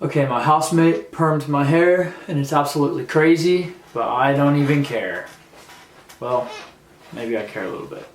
Okay, my housemate permed my hair and it's absolutely crazy, but I don't even care. Well, maybe I care a little bit.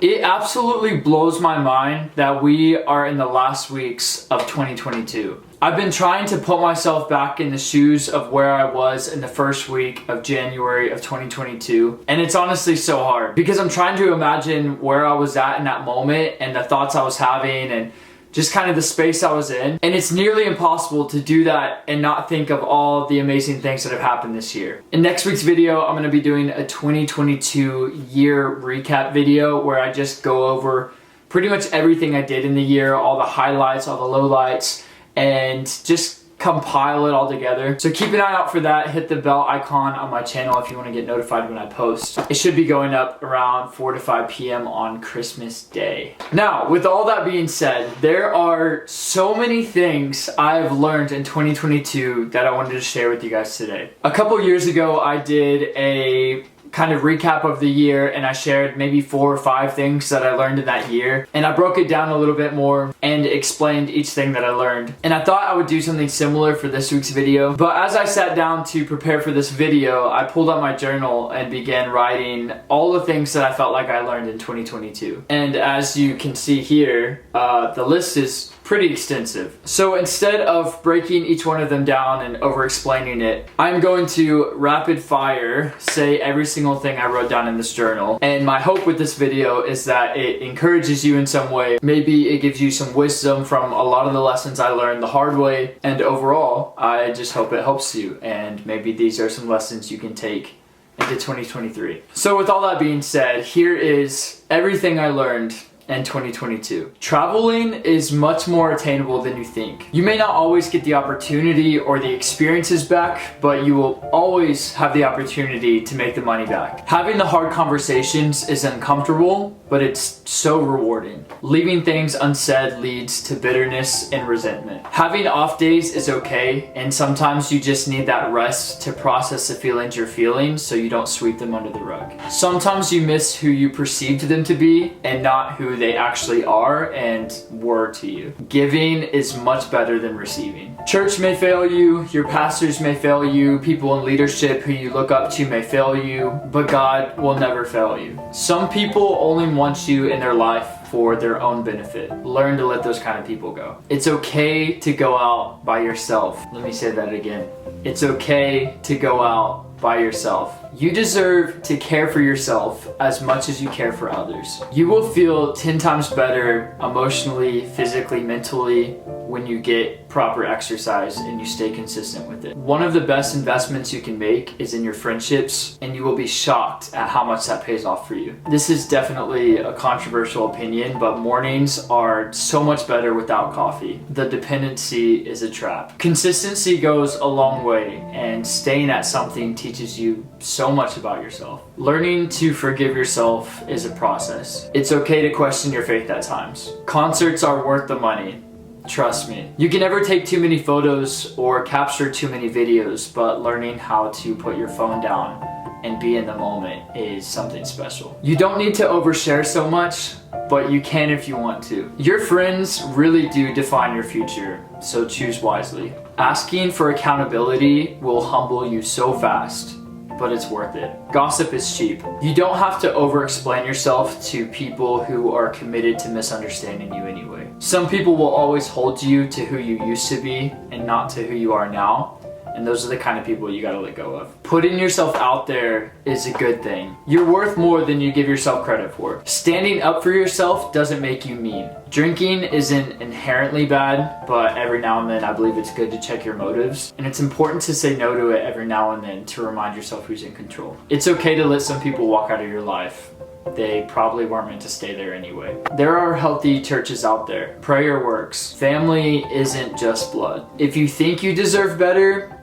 It absolutely blows my mind that we are in the last weeks of 2022. I've been trying to put myself back in the shoes of where I was in the first week of January of 2022. And it's honestly so hard because I'm trying to imagine where I was at in that moment and the thoughts I was having and just kind of the space I was in. And it's nearly impossible to do that and not think of all the amazing things that have happened this year. In next week's video, I'm gonna be doing a 2022 year recap video where I just go over pretty much everything I did in the year, all the highlights, all the lowlights, and just compile it all together. So keep an eye out for that. Hit the bell icon on my channel if you want to get notified when I post. It should be going up around 4 to 5 p.m. on Christmas Day. Now, with all that being said, there are so many things I've learned in 2022 that I wanted to share with you guys today. A couple years ago, I did a kind of recap of the year and I shared maybe 4 or 5 things that I learned in that year, and I broke it down a little bit more and explained each thing that I learned. And I thought I would do something similar for this week's video, but as I sat down to prepare for this video, I pulled out my journal and began writing all the things that I felt like I learned in 2022. And as you can see here, the list is pretty extensive. So instead of breaking each one of them down and over explaining it, I'm going to rapid fire say every single thing I wrote down in this journal. And my hope with this video is that it encourages you in some way. Maybe it gives you some wisdom from a lot of the lessons I learned the hard way. And overall, I just hope it helps you. And maybe these are some lessons you can take into 2023. So with all that being said, here is everything I learned in 2022. Traveling is much more attainable than you think. You may not always get the opportunity or the experiences back, but you will always have the opportunity to make the money back. Having the hard conversations is uncomfortable, but it's so rewarding. Leaving things unsaid leads to bitterness and resentment. Having off days is okay, and sometimes you just need that rest to process the feelings you're feeling so you don't sweep them under the rug. Sometimes you miss who you perceived them to be and not who they actually are and were to you. Giving is much better than receiving. Church may fail you, your pastors may fail you, people in leadership who you look up to may fail you, but God will never fail you. Some people only want you in their life for their own benefit. Learn to let those kind of people go. It's okay to go out by yourself. Let me say that again. It's okay to go out by yourself. You deserve to care for yourself as much as you care for others. You will feel 10 times better emotionally, physically, mentally when you get proper exercise and you stay consistent with it. One of the best investments you can make is in your friendships, and you will be shocked at how much that pays off for you. This is definitely a controversial opinion, but mornings are so much better without coffee. The dependency is a trap. Consistency goes a long way, and staying at something teaches you so much about yourself. Learning to forgive yourself is a process. It's okay to question your faith at times. Concerts are worth the money. Trust me. You can never take too many photos or capture too many videos, but learning how to put your phone down and be in the moment is something special. You don't need to overshare so much, but you can if you want to. Your friends really do define your future, so choose wisely. Asking for accountability will humble you so fast, but it's worth it. Gossip is cheap. You don't have to over-explain yourself to people who are committed to misunderstanding you anyway. Some people will always hold you to who you used to be and not to who you are now, and those are the kind of people you gotta let go of. Putting yourself out there is a good thing. You're worth more than you give yourself credit for. Standing up for yourself doesn't make you mean. Drinking isn't inherently bad, but every now and then I believe it's good to check your motives. And it's important to say no to it every now and then to remind yourself who's in control. It's okay to let some people walk out of your life. They probably weren't meant to stay there anyway. There are healthy churches out there. Prayer works. Family isn't just blood. If you think you deserve better,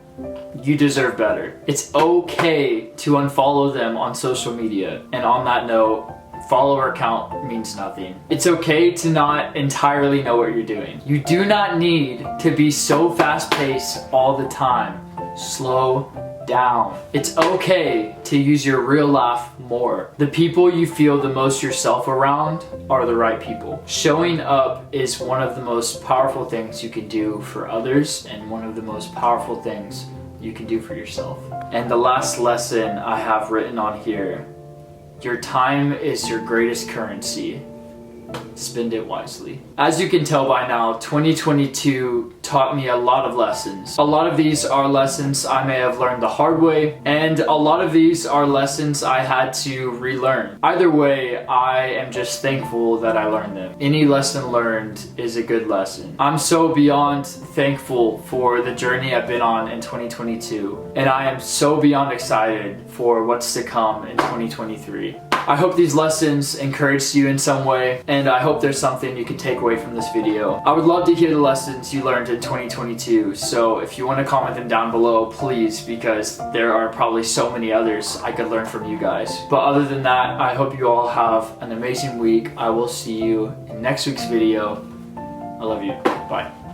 you deserve better. It's okay to unfollow them on social media. And on that note, follower count means nothing. It's okay to not entirely know what you're doing. You do not need to be so fast-paced all the time. slow down. It's okay to use your real laugh more. The people you feel the most yourself around are the right people. Showing up is one of the most powerful things you can do for others and one of the most powerful things you can do for yourself. And the last lesson I have written on here, your time is your greatest currency. Spend it wisely. As you can tell by now, 2022 taught me a lot of lessons. A lot of these are lessons I may have learned the hard way, and a lot of these are lessons I had to relearn. Either way, I am just thankful that I learned them. Any lesson learned is a good lesson. I'm so beyond thankful for the journey I've been on in 2022, and I am so beyond excited for what's to come in 2023. I hope these lessons encouraged you in some way, and I hope there's something you can take away from this video. I would love to hear the lessons you learned in 2022, so if you want to comment them down below, please, because there are probably so many others I could learn from you guys. But other than that, I hope you all have an amazing week. I will see you in next week's video. I love you. Bye.